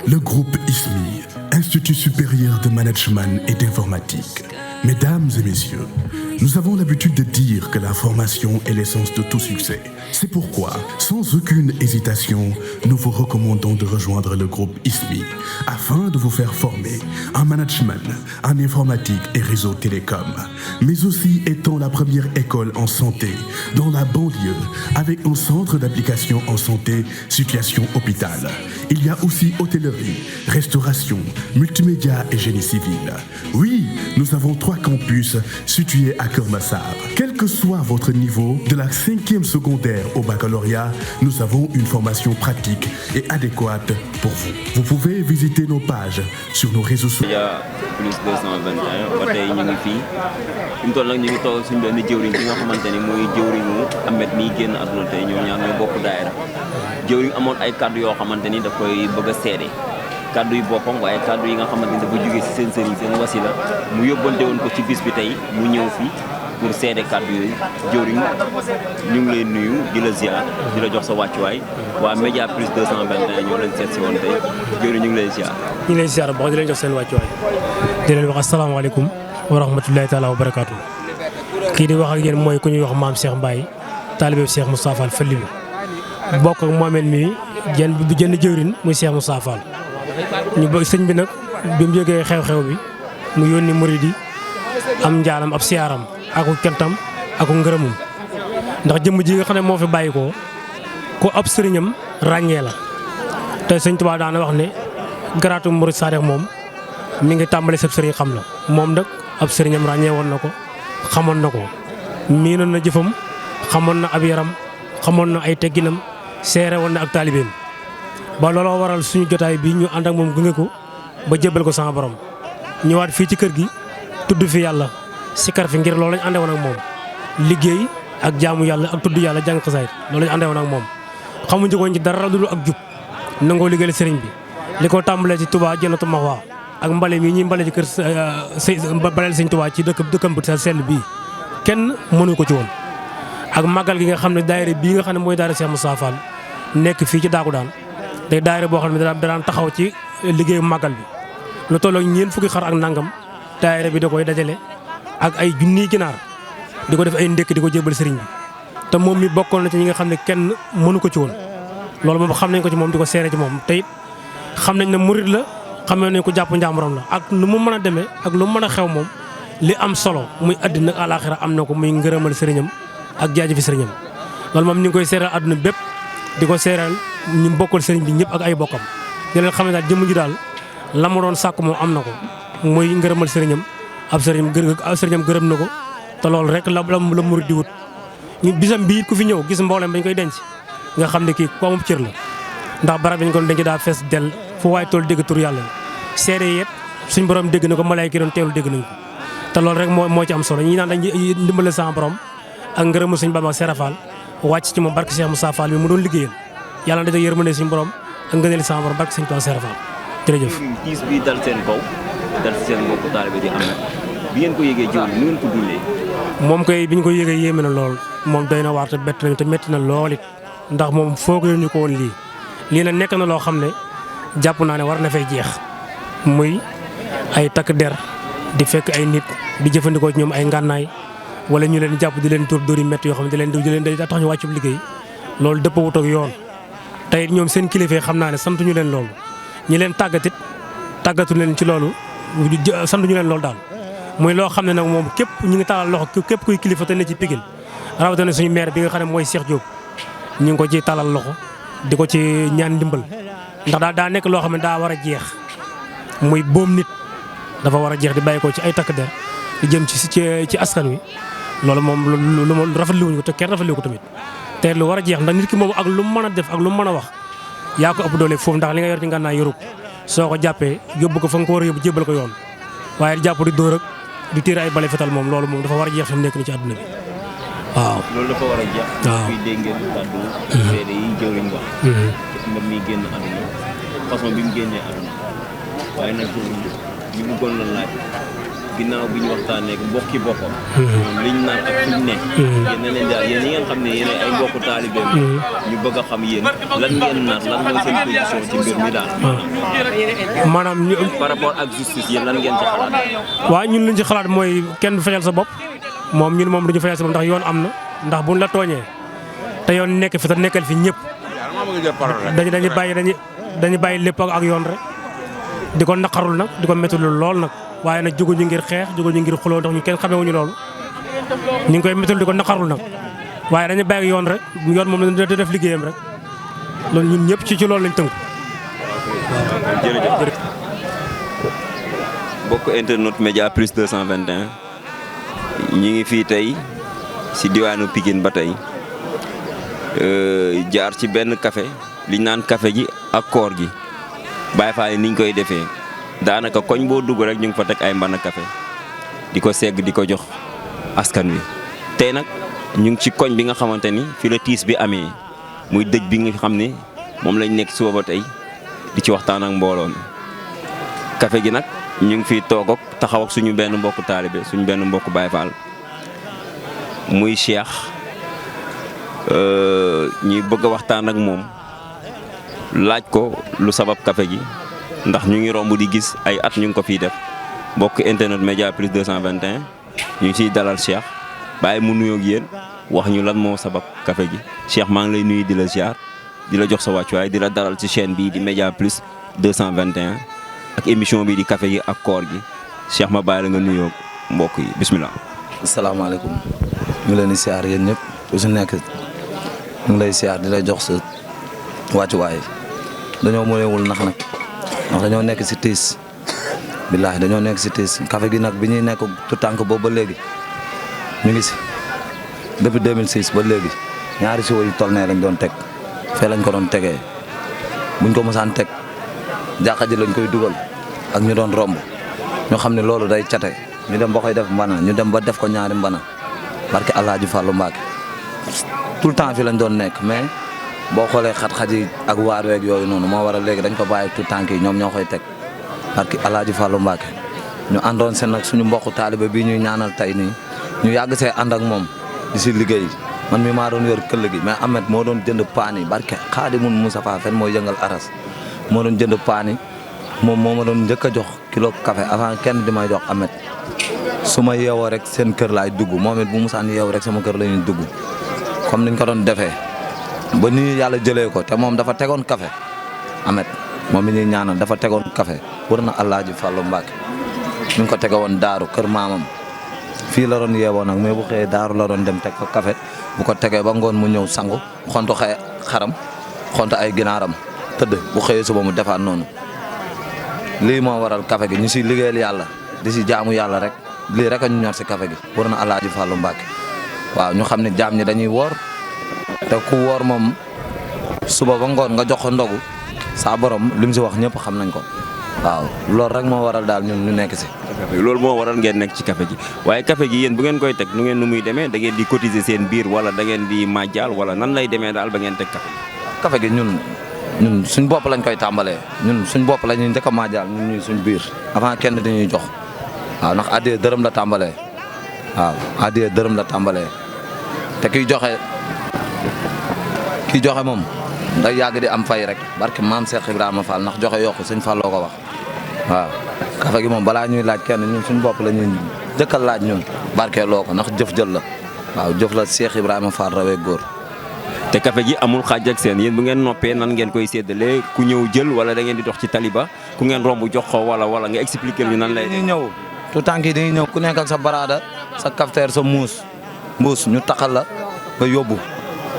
Le groupe ISMI, Institut supérieur de management et d'informatique. Mesdames et messieurs, nous avons l'habitude de dire que la formation est l'essence de tout succès. C'est pourquoi, sans aucune hésitation, nous vous recommandons de rejoindre le groupe ISMI afin de vous faire former en management, en informatique et réseau télécom, mais aussi étant la première école en santé dans la banlieue avec un centre d'application en santé, situation hôpital. Il y a aussi hôtellerie, restauration, multimédia et génie civil. Oui, nous avons 3 campus situés à Keur Massar. Quel que soit votre niveau, de la 5e secondaire au baccalauréat, nous avons une formation pratique et adéquate pour vous. Vous pouvez visiter nos pages sur nos réseaux sociaux. Plus 221 ba tey ñu ngi fii fi mu toll nag ñu ngi toog suñu benn jëwriñ bi nga xamante ni mooy jëwriñu Ahmed miy génn àdduna tey ñoom ñaar ñoo bokk daayira jëwriñ amoon ay kaddu yoo xamante ni daf koy bëgg a seede kaddu yu boppam waaye kaddu yi nga xamante ni dafa jógee si seen sëriñ seen wasila mu yóbbante woon ko ci bis bi tey mu ñëw fi pour seede kaddu yooyu jëwriñ ñu ngi lay nuyu di la ziar di la jox sa wàccuwaay waa Média Plus 221 ñoo leen seet si woon tey jëwriñ ñu ngi lay ziar. ñu ngi lay ziar ba di leen jox seen wàccuwaay di leen wax asalaamaaleykum wa rahmatulahi taala wa barakaatu. kii di wax ak yéen mooy ku ñuy wax maam Cheikh Mbaye taalibe Cheikh Moustapha Fall Fallilu bokk ak Mohamed mi jënd jëwriñ muy Cheikh Moustapha Fall ñu ba sëñ bi nag bi mu jógee xew-xew bi mu yónni murid yi am njaalam ab siyaaram aku kentam aku ngërëmum ndax jëmm ji nga xam ne moo fi bàyyi ko ab sëriñam ràññee la te sëñ Tuubaa daana wax ne garaatu murid saadix moom mi ngi tàmbali sab sëriñ xam la moom nag ab sëriñam ràññee woon na ko xamoon na ko miinoon na jëfam xamoon na ab yaram xamoon na ay tegginam seere woon na ak taalibeem ba looloo waral suñu jotaay bi ñu ànd ak moom gunge ko ba jébbal ko sama borom ñëwaat fii ci kër gi tudd fi yàlla sikar fi ngir loolu lañ àndewoon ak moom liggéey ak jaamu yàlla ak tudd yàlla jàng xasaayid loolu lañ àndewoon ak moom xamuñu ko ci dara dul ak jub nangoo liggéeyal sëriñ bi li ko tàmbalee ci Touba Jannatu Mahwa ak mbale mi ñuy mbale ci kër baleel sëñ Touba ci dëkkam bu sell bii kenn mënu ko ci woon ak màggal gi nga xam ne daayira bii nga xam ne mooy daayira Cheikh Moustapha Fall nekk fii ci Daaku Daan day daayira boo xam ne daan taxaw ci liggéeyu màggal bi lu tolloo ñeent fukki xar ak nangam daayira bi da koy dajale ak ay junniy ginaar di ko def ay ndékk di ko jébal sëriñ bi te moom mi bokkoon na ci ñi nga xam ne kenn mënu ko ci woon loolu moom xam nañ ko ci moom di ko seere ci moom te it xam nañ ne murit la xam nañ ko jàpp njàmburam la ak nu mu mën a demee ak lu mu mën a xew moom li am solo muy àddina ak àlaaxira am na ko muy ngërëmal sëriñam ak jaajëfi sëriñam loolu moom ñu ngi koy seeral àdduna bépp di ko seeral ñu bokkal sëriñ bi ñëpp ak ay bokkam di leen xam ne daal jëmm ji daal la mu doon sàkk moom am na ko muy ngërëmal sëriñam ab sëriñam gërëm na ko te loolu rek la murit di wut ñu bisam bii ku fi ñëw gis mboolem bañ koy denc nga xam ne kii ko amub cër la ndax barab bi ñu ko denc daa fees del fu waay tool dégg tur yàlla seede yet suñ borom dégg na ko malaayka yi doon teewlu dégg nañ ko te loolu rek moo ci am solo ñi naan dañ ndimbale sama borom ak ngërëmu suñ Bamba Serap Fall wàcc ci moom barke Cheikh Moustapha Fall bi mu doon liggéeyal yàlla na dafa yërmande suñu borom ak ngëneel sama borom barke Sëñ Tuubaa Serap Fall jërëjëf. tiis bi dal seen kaw dal seen mbokku taalibe di am bi ngeen ko yëgee jiw nu ngeen ko dundee. moom koy bi ñu ko yëgee yéeme na lool moom doy na waar te bett nañu te métti na lool it ndax moom foogee ñu ko woon lii nag nekk na loo xam ne jàpp naa ne war na fay jeex muy ay takk der di fekk ay nit di jëfandikoo ci ñoom ay ngànnaay wala ñu leen jàpp di leen dóor yi métti yoo xam ne di leen day tax ñu wàccu liggéey loolu dëppawut ak yoon tey ñoom seen kilifa xam naa ne santuñu leen loolu ñi leen tàggatit tàggatu leen ci loolu santuñu leen loolu daal muy loo xam ne nag moom képp ñu ngi taalal loxo képp kuy kilifa te ne ci Pikine rawatina suñu maire bi nga xam ne mooy Cheikh Diop ñu ngi ko ci taalal loxo di ko ci ñaan ndimbal ndax daa nekk loo xam ne daa war a jeex muy boom nit dafa war a jeex di bàyyi ko ci ay takk der di jëm ci askan wi loolu moom lu rafetlu wuñ ko te kenn rafetlu ko tamit te lu war a jeex ndax nit ki moom ak lu mu mën a def ak lu mu mën a wax yaa ko ëpp doole foofu ndax li nga yor ci ngànnaay yoru soo ko jàppee yóbbu ko fa nga ko war a yóbbu jébbal ko yoon waaye di jàpp di dóor ak di tiir ay bale fetal moom loolu moom dafa war a jeex fi mu nekk ni ci àdduna bi waaw. loolu dafa war a jeex. waaw fii dégg ngeen kàddu seede yi jëwriñ wax. moom mi génn àdduna façon bi mu génnee àdduna waaye nag ñu bëggoon la laaj ginnaaw bi ñu waxtaanee mbokki boppam. liñ naan ak fuñ ne. yéen a leen daal yéen ñi ngeen xam ne yéen ay mbokku taalibeem. ñu bëgg a xam yéen lan ngeen naan lan mooy seen position ci mbir mi daal. maanaam par rapport ak justice yéen lan ngeen ci xalaat. waaw ñun liñ ci xalaat mooy kenn du fajal sa bopp ñun moom du ñu fajal sa bopp ndax yoon am na ndax buñ la tooñee te yoon nekk fi te nekkal fi ñëpp dañuy bàyyi lépp ak yoon rek di ko naqarul nag di ko métti lool nag waaye nag jóguñu ngir xeex jóguñu ngir xuloo ndax ñu kenn xamewuñu loolu ñu ngi koy métti di ko naqarul nag waaye dañuy bàyyi yoon rek yoon moom da def liggéeyam rek loolu ñun ñëpp ci loolu lañ tënku. jërëjëf bokk internet Média Plus 221 ñi ngi fii tey si diwaanu Pikine ba tey jaar ci benn café liñ naan café gi ak koor gi Baye Fall yi niñ koy defee daanaka koñ boo dugg rek ñu ngi fa teg ay mbana café di ko segg di ko jox askan wi. tey nag ñu ngi ci koñ bi nga xamante ni fi la tiis bi amee muy dëj bi nga xam ne moom lañ nekk suba ba tey di ci waxtaan ak mbooloo mi café gi nag ñu ngi fiy toog ak taxaw ak suñu benn mbokku taalibe suñu benn mbokku Baye Fall muy Cheikh ñuy bëgg a waxtaan ak moom laaj ko lu sabab café gi ndax ñu ngi romb di gis ay at ñu ngi ko fiy def mbokk internet Média Plus 221 ñu ngi ciy dalal Cheikh bàyyi mu nuyoog yéen wax ñu lan moo sabab café gi Cheikh maa ngi lay nuyu di la ziar di la jox sa wàccuwaay di la dalal ci chaîne bii di Média Plus 221 ak émission bii di café gi ak koor gi Cheikh ma bàyyi la nga nuyoog mbokk yi bismillah. asalaamaaleykum ñu ngi leen di ziar yéen ñëpp ku si nekk ñu ngi lay ziar di la jox sa wàccuwaay dañoo mënewul nax nag ndax dañoo nekk si tiis billaahi dañoo nekk si tiis café gi nag bi ñuy nekk tu tànk boobu ba léegi ñu ngi si depuis 2006 ba léegi ñaari siwo yu toll nee lañ doon teg fee lañ ko doon tegee buñ ko mosaan teg jàkka ji lañ koy dugal ak ñu doon romb ñu xam ne loolu day cate ñu dem ba koy def mbana ñu dem ba def ko ñaari mbana barke Alaaji Fàllu Mbàkke tout le temps fi lañ doon nekk mais boo xoolee xat-xat yi ak waar weeg yooyu noonu moo waral léegi dañ ko bàyyi tout tànk yi ñoom ñoo koy teg barke Alaaji Fàllu Mbàkke ñu àndoon seen nag suñu mbokku taalibe bii ñuy ñaanal tey nii ñu yàgg see ànd ak moom di si liggéey man mi maa doon yor këll gi mais Ahmed moo doon jënd paan yi barke Xaadimun Mustafa fen mooy yëngal aras moo doon jënd paan yi moom moo ma doon njëkk a jox kilo café avant kenn di may jox Ahmed su ma yeewoo rek seen kër laay dugg moom it bu musaan yeewu rek sama kër la ñuy dugg comme niñ ko doon defee ba nii yàlla jëlee ko te moom dafa tegoon café Ahmed moom mi ñuy ñaanal dafa tegoon café wër na Alaaji Fàllu Mbàkke mi ngi ko tege woon daaru kër maamam fii la doon yeewoo nag mais bu xëyee daaru la doon dem teg ko café bu ko tegee ba ngoon mu ñëw sangu xontu xaram xontu ay ginaaram tëdd bu xëyee suba mu defaat noonu lii moo waral café gi ñu si liggéeyal yàlla di si jaamu yàlla rek lii rek a ñu ñor si café gi wër na Alaaji Fàllu Mbàkke waaw ñu xam ne jaam ñi dañuy woor te ku woor moom suba ba ngoon nga jox ko ndogu saa borom li mu si wax ñëpp xam nañ ko waaw loolu rek moo waral daal ñun ñu nekk si. loolu moo waral ngeen nekk ci café gi waaye café gi yéen bu ngeen koy teg nu muy demee da ngeen di cotiser seen biir wala da ngeen di màjjal wala nan lay demee daal ba ngeen teg café gi. café gi ñun suñ bopp lañ koy tàmbalee ñun suñ bopp la ñuy njëkk a màjjal ñun ñuy suñ biir avant kenn dañuy jox waaw ndax addiya dërëm la tàmbalee waaw addiya dërëm la tàmbalee te kiy joxe moom day yàgg di am fay rek barke maam Cheikh Ibrahima Fall ndax joxe yokku sëñ Falloo ko wax waaw café gi moom balaa ñuy laaj kenn ñun suñ bopp la ñuy jëkkal laaj ñun barke loo ko ndax jëf jël la waaw jëf la Cheikh Ibrahima Fall rawee góor. te café gi amul xaaj ak seen yéen bu ngeen noppee nan ngeen koy séddale ku ñëw jël wala da ngeen di dox ci taliba ku ngeen romb jox ko wala nga expliquer ñu nan lay. dañuy ñëw tout tànk yi dañuy ñëw ku nekk ak sa baraada sa cafetière sa mbuus ñu taxal la nga yóbbu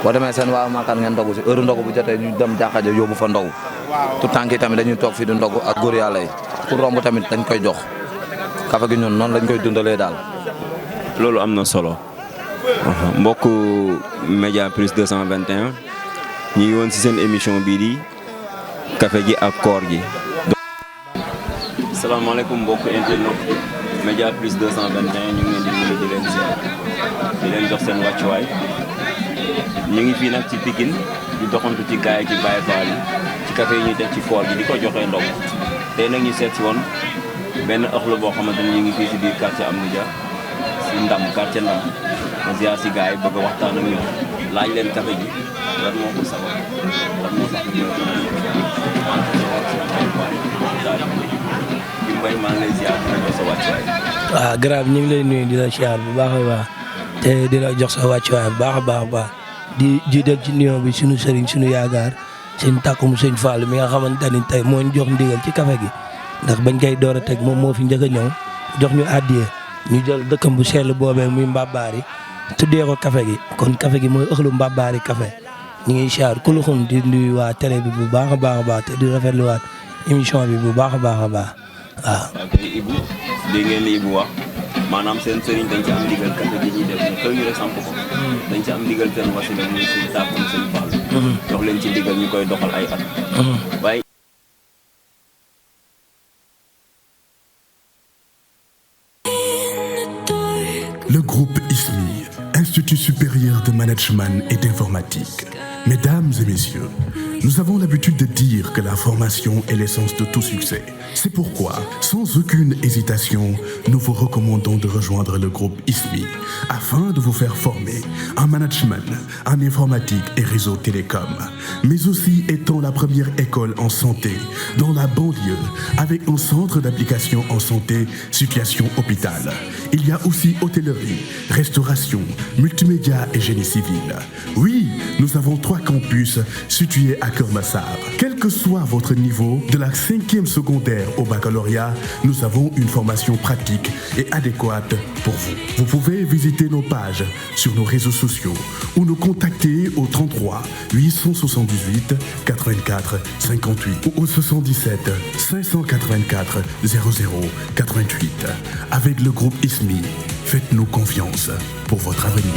boo demee seen waaw maakaan ngeen ndogu si heure ndogu bu jotee ñu dem jàkka ja yóbbu fa ndogu tout tànk yi tamit dañuy toog fii di ndogu ak góor yàlla yi ku romb tamit dañ koy jox café gi ñun noonu lañ koy dundalee daal. loolu am na solo mbokk Média Plus 221 ñu ngi woon si seen émission bii di café gi ak koor gi. salaamaaleykum mbokk internet Média Plus 221 ñu ngi leen di nuyu di leen ziar di leen jox seen wàccuwaay ñu ngi fii nag ci Pikine di doxantu ci gaay ci Baye Fall yi ci café yi ñuy def ci koor gi di ko joxee ndog tey nag ñu seet si woon benn ëx la boo xamante ni ñu ngi fii si biir quartier Amnidia si Ndam quartier Ndam ma ziar si gars yi bëgg a waxtaan ak ñoom laaj leen café gi lan moo ko sabab lan moo tax ñu Mbaye maa ngi lay ziar di la jox sa wàccuwaay. waaw garab ñu ngi lay nuyu di la ziar bu baax a baax te di la jox sa wàccuwaay bu baax a baax a baax di jiital ci nuyoo bi sunu sëriñ sunu yaakaar sëñ Takkum sëñ Fall mi nga xamante ni tey moo ñu jox ndigal ci café gi ndax bañ koy door a teg moom moo fi njëkk a ñëw jox ñu àddiya ñu jël dëkkam bu sell boobee muy Mbabari tuddee ko café gi kon café gi mooy ëxlu Mbabari café ñu ngi ziar ku luxum di nuyu waa télé bi bu baax a baax a baax te di rafetluwaat émission bi bu baax a baax a baax waaw. ok Ibou dégg ngeen li Ibou wax maanaam seen sëriñ dañ ci am ndigal café gi ñuy def ñu xëy ñu rek samp ko dañ ci am ndigal seen wasila muy suñu Takkum sëñ Fall jox leen ci ndigal ñu koy doxal ay at waaye Le groupe ISMI, Institut supérieur de management et d'informatique. Mesdames et messieurs, nous avons l'habitude de dire que la formation est l'essence de tout succès. C'est pourquoi, sans aucune hésitation, nous vous recommandons de rejoindre le groupe ISMI afin de vous faire former en management, en informatique et réseau télécom, mais aussi étant la première école en santé dans la banlieue avec un centre d'application en santé, situation hôpital. Il y a aussi hôtellerie, restauration, multimédia et génie civil. Oui, nous avons 3 campus situés à Keur Massar. Quel que soit votre niveau, de la 5e secondaire au baccalauréat, nous avons une formation pratique et adéquate pour vous. Vous pouvez visiter nos pages sur nos réseaux sociaux ou nous contacter au 33 878 84 58 ou au 77 584 00 88. Avec le groupe ISMI, faites-nous confiance pour votre avenir.